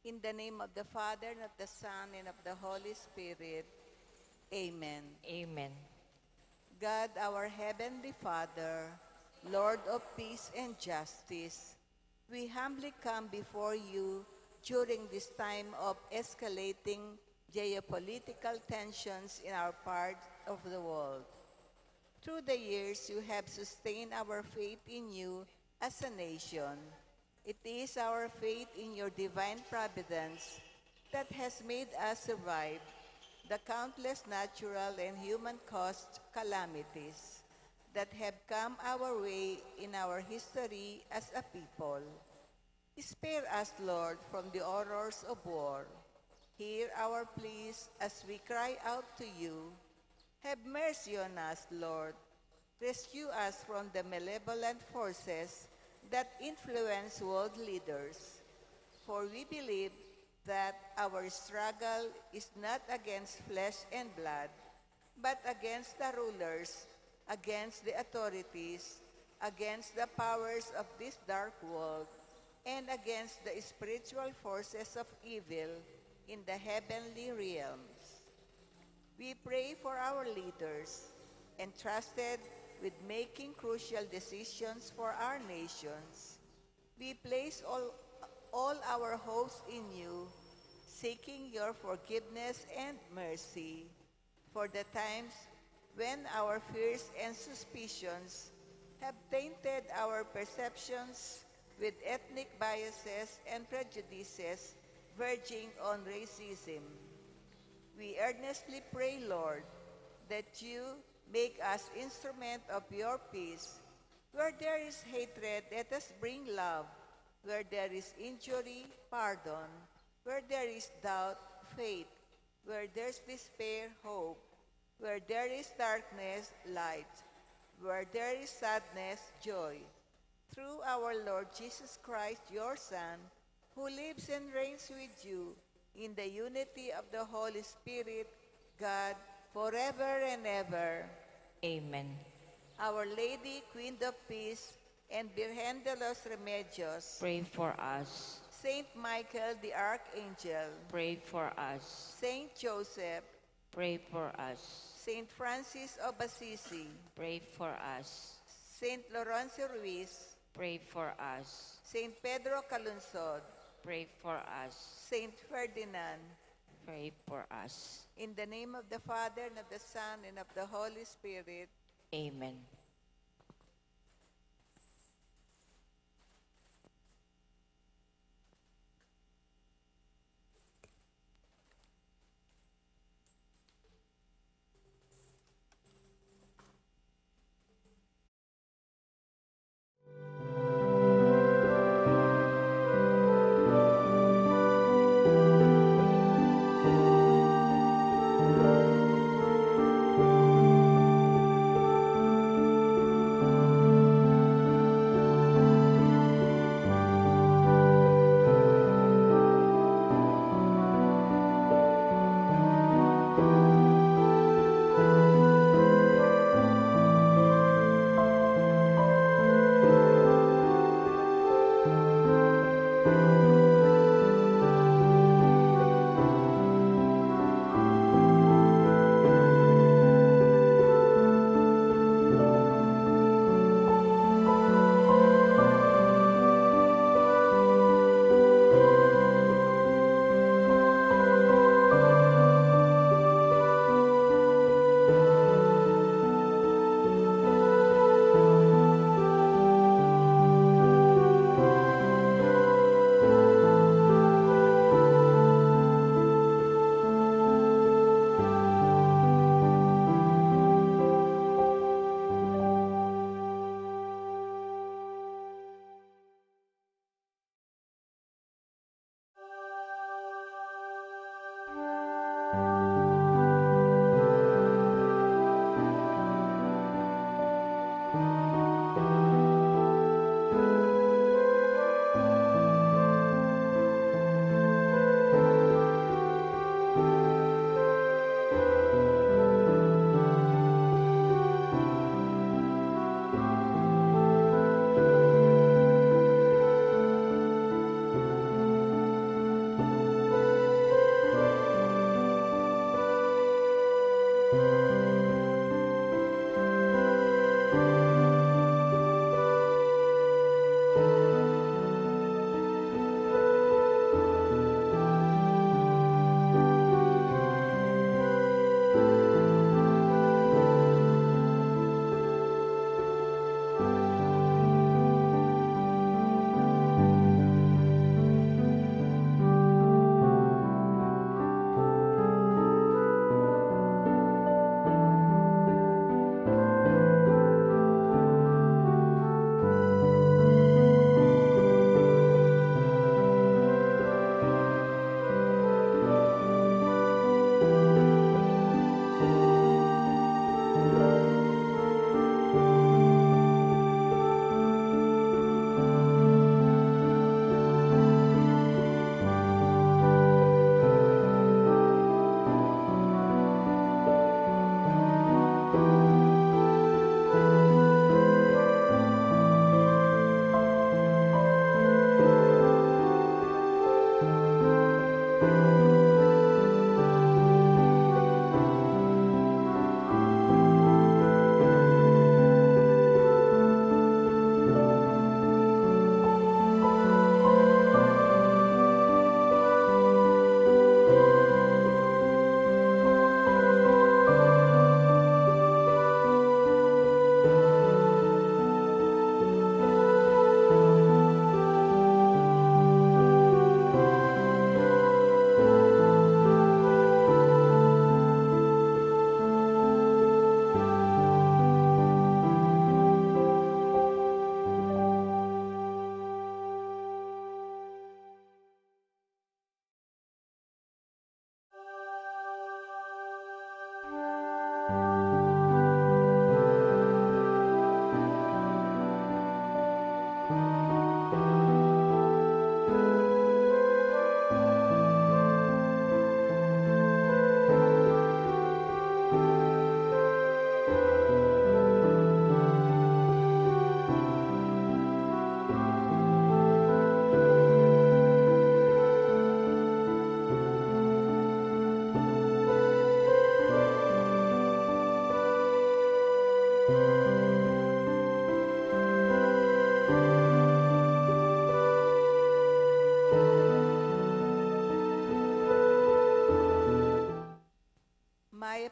In the name of the Father, and of the Son, and of the Holy Spirit. Amen. Amen. God, our Heavenly Father, Lord of peace and justice, we humbly come before you during this time of escalating geopolitical tensions in our part of the world. Through the years, you have sustained our faith in you as a nation. It is our faith in your divine providence that has made us survive the countless natural and human-caused calamities that have come our way in our history as a people. Spare us, Lord, from the horrors of war. Hear our pleas as we cry out to you. Have mercy on us, Lord. Rescue us from the malevolent forces that influence world leaders. For we believe that our struggle is not against flesh and blood, but against the rulers, against the authorities, against the powers of this dark world, and against the spiritual forces of evil in the heavenly realms. We pray for our leaders, entrusted with making crucial decisions for our nations. We place all our hopes in you, seeking your forgiveness and mercy for the times when our fears and suspicions have tainted our perceptions with ethnic biases and prejudices verging on racism. We earnestly pray, Lord, that you make us instrument of your peace. Where there is hatred, let us bring love. Where there is injury, pardon. Where there is doubt, faith. Where there's despair, hope. Where there is darkness, light. Where there is sadness, joy. Through our Lord Jesus Christ, your Son, who lives and reigns with you in the unity of the Holy Spirit, God, forever and ever. Amen. Our Lady, Queen of Peace, and Virgen de los Remedios, Pray for us. Saint Michael the Archangel, Pray for us. Saint Joseph, Pray for us. Saint Francis of Assisi, Pray for us. Saint Lawrence Ruiz, Pray for us. Saint Pedro Calungsod, Pray for us. Saint Ferdinand. Pray for us. In the name of the Father, and of the Son, and of the Holy Spirit. Amen.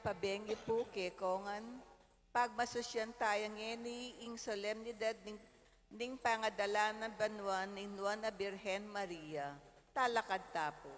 pabenggi po kekongan, pagmasusyan tayang eni ing solemnidad ning pangadala ng banwan ning Nuan na Birhen Maria. Talakad tapo.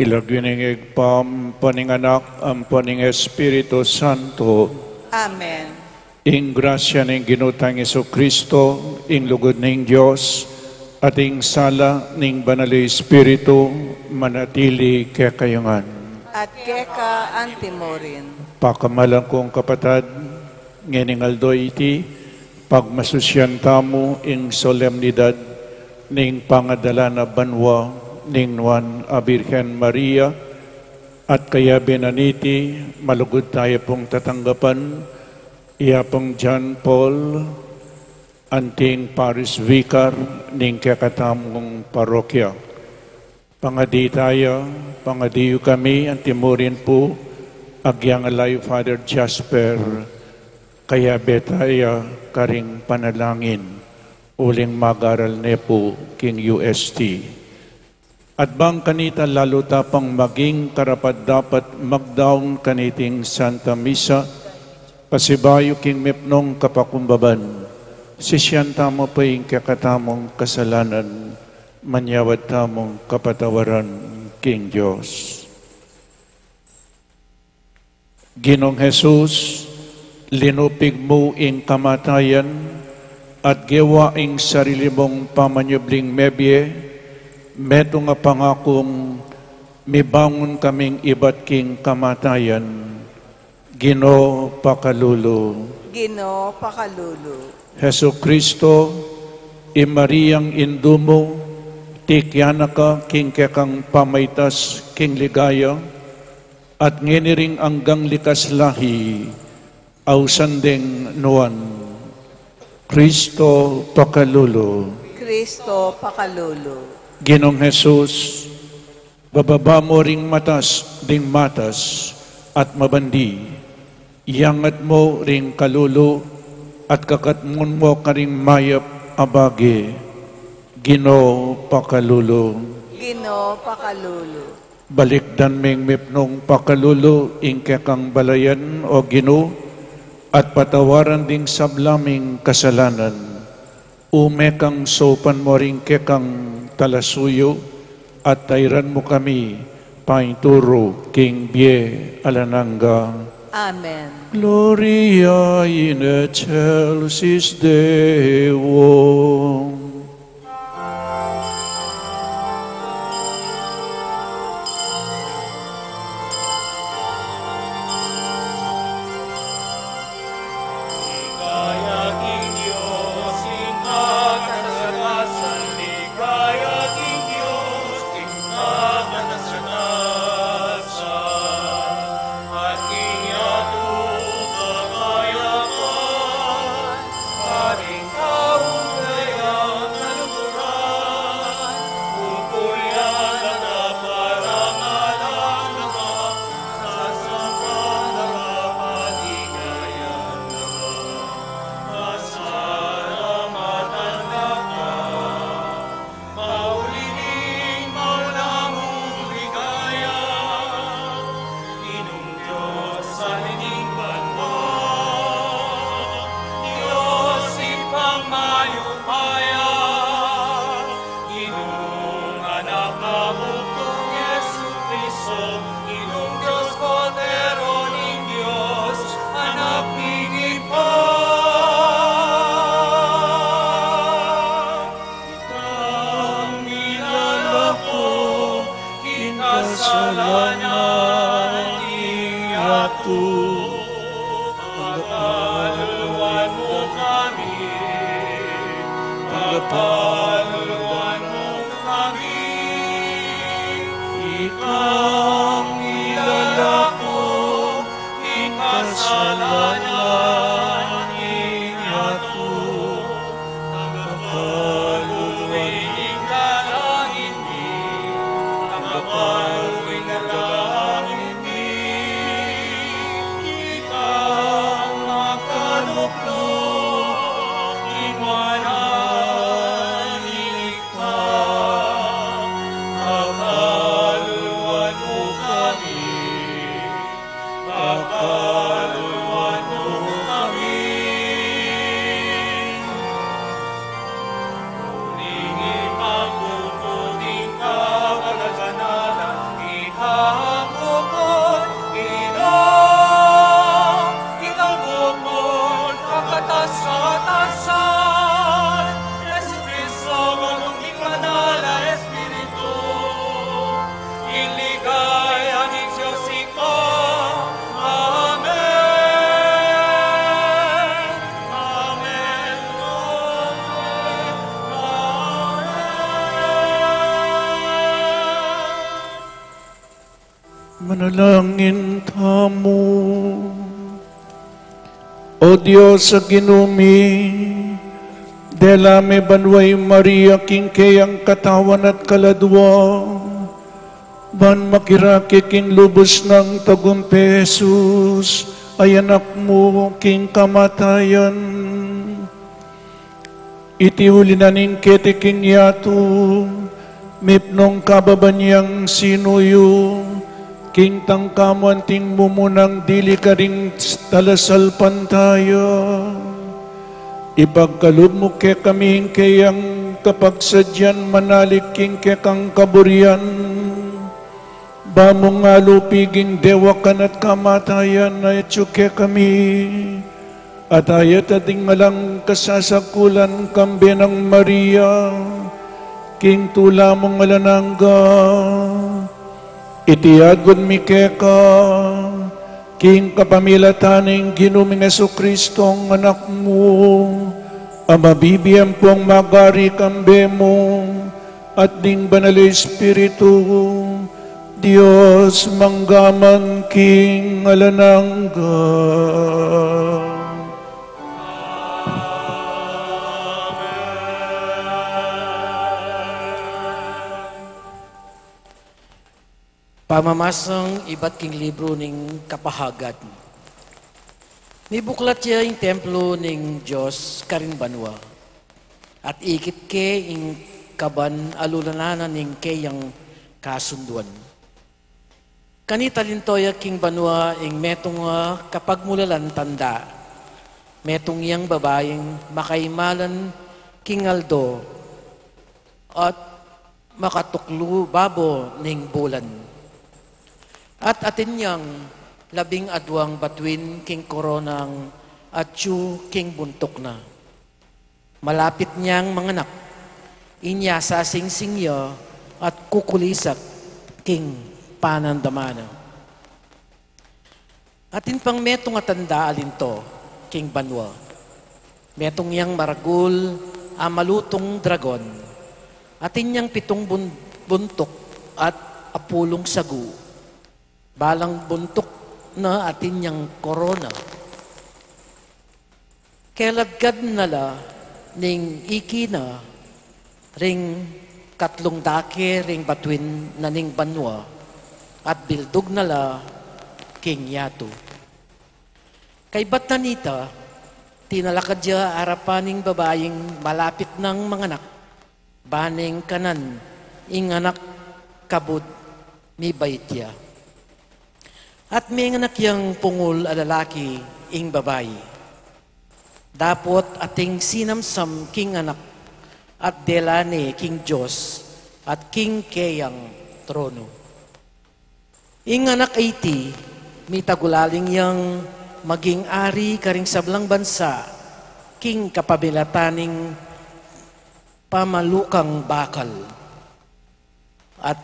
Kilagwining paninganak ang paning Espiritu Santo. Amen. Ing grasya ng ginutang Iso Kristo, ing lugod ng Diyos, at ing sala ng Banal Espiritu, manatili kaya kayungan. At keka antimorin. Pakamalang kong kapatad, ngeningaldo iti, pagmasusyan tamo ing solemnidad ning pangadala na banwa ning Nuan a Birhen Maria, at kaya binaniti, malugod tayo pong tatanggapan, iya pong John Paul, anting Paris Vicar, ning kakatamong parokya. Pangadi tayo, pangadiyo kami, antimurin po, agyang alay Father Jasper, kaya betaya karing panalangin, uling magaral ne po king UST. At bang kanita lalo tapang maging karapat dapat magdaong kaniting Santa Misa, pasibayo king mipnong kapakumbaban, sisyan tamo pa yung kakatamong kasalanan, manyawad tamong kapatawaran king Diyos. Ginong Jesus, linupig mo ing kamatayan at gawa ing sarili mong pamanyubling mebye, meto nga pangakong mibangon kaming iba't king kamatayan, Ginoo Pakalulu. Ginoo Pakalulu. Heso Kristo, Mariyang indumo, tikyanaka king kekang pamaytas king ligaya, at ngeniring anggang likas lahi, ausandeng nuan. Kristo Pakalulu. Kristo Pakalulu. Ginong Jesus, bababa mo ring matas ding matas at mabandi, iyangat mo ring kalulu at kakatmun mo karing mayap abage. Ginoo Pakalulu. Ginoo Pakalulu. Balikdan ming mipnong pakalulu ingkekang balayan o Ginoo at patawaran ding sablaming kasalanan. Umekang sopan mo ring kekang talasuyo at tayran mo kami painturo king bie alananga. Amen. Gloria in excelsis Deo. Manalangin tamo. O Diyos sa ginumi, delame banway Maria kingkayang katawan at kaladwa, ban makiraki king lubos ng tagumpe Jesus, ay anak mo king kamatayan. Itiuli na ning kete king yato, mipnong kababanyang sinuyo, king tangkamuan ting mumunang dili ka ring talasal pantaya. Ipagkalub mo ke kaming kayang kapagsadyan manalik king ke kang kaburian. Bamong nga lupiging dewakan at kamatayan na etsuke kami. At ayat ating malang kasasakulan kambi ng Maria, king tula mong alanangga. Itiagod mi keka, king kapamilataning Ginuming Kristong anak mo, amabibiyam po ang magari kambe mo, at ding banal Espiritu, Diyos manggaman king alanangga. Pamamasang iba't king libro ning kapahagat. Nibuklat siya yung templo ning Diyos karin banwa. At ikit ke ing kaban alulananan ning kayang kasunduan. Kanita lintoya king banwa ing metong kapag mulalan tanda. Metong yang babayeng makaimalan king aldo at makatuklu babo ning bulan. At atin niyang 12 batuin king koronang at yu king buntok na. Malapit niyang manganak, inya sa singsingya at kukulisak king panandamana. Atin pang metong atanda alinto, king banwa. Metong yang maragul, malutong dragon. Atin niyang 7 buntok at apulong sagu. Balang buntok na atin niyang korona. Kelagad nala ning ikina ring 3 dake ring batuin na ning banwa at bildog nala king yato. Kay Batanita, tinalakad siya arapaning babaying malapit ng manganak, baning kanan ing anak kabud mi baitya. At may anak yang pungul a lalaki ing babayi. Dapot ating sinamsam king anak at delane king Diyos at king kayang trono. Ing anak 80, may tagulaling yang maging ari karing sablang bansa, king kapabilataning pamalukang bakal. At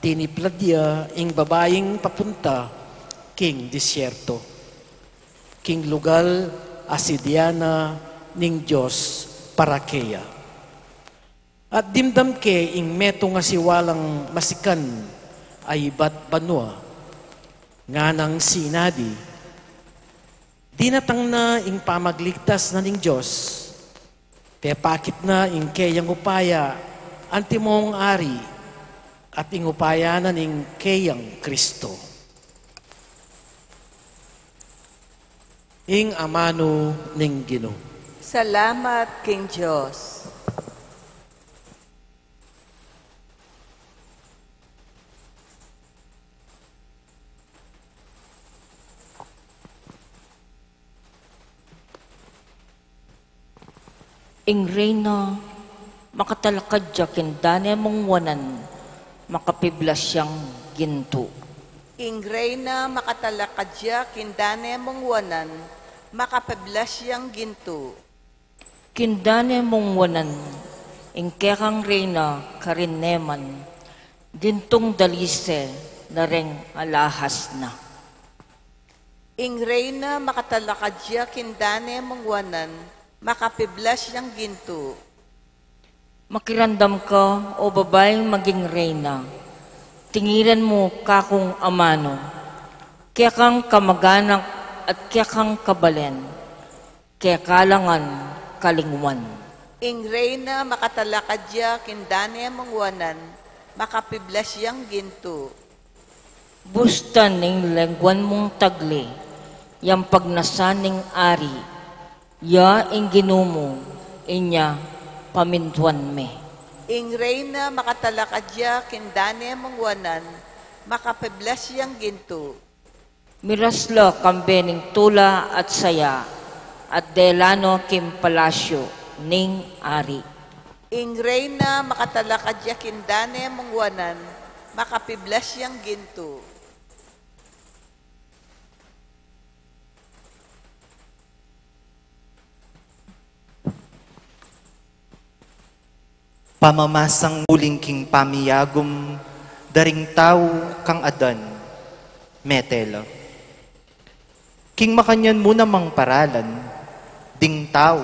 tinipladya ing babaying papunta king disyerto, king lugal asidiana ning Diyos parakeya. At dimdam ke ing meto nga siwalang masikan ay bat banwa, nga nang sinadi, dinatang na ing pamagligtas na ning Diyos, tepakit na ing kayang upaya, antimong ari, at ing upaya na ning kayang Kristo. Ing amano ning Ginoo. Salamat, King Diyos. Ing reyna, makatalakad siya kindane mong wanan, makapiblas siyang ginto. Ing reyna makatalakadya kindane mongwanan, makapablas yang ginto. Kindane mong wanan, ing kekang reyna karineman, dintong dalise na reng alahas na. Ing reyna makatalakadya kindane mongwanan, makapiblas yang ginto. Makirandam ka o babaeng maging reyna, tingiran mo kakong amano, kaya kang kamaganak at kaya kang kabalen, kaya kalangan kalingwan. Ing reyna makatalakadya kindane mongwanan, makapiblas yang ginto. Bustan ning lengguan mong tagli, yang pagnasaning ari, ya ing ginumo, inya pamintuan me. Ing reyna makatalakadya kindane mongwanan, makapiblas yang ginto. Mirasla kambening tula at saya, at delano kim palasyo ning ari. Ing reyna makatalakadya kindane mongwanan, makapiblas yang ginto. Pamamasang muling king pamiyagom, daring tao kang adan, metela. King makanyan mo namang paralan, ding tao,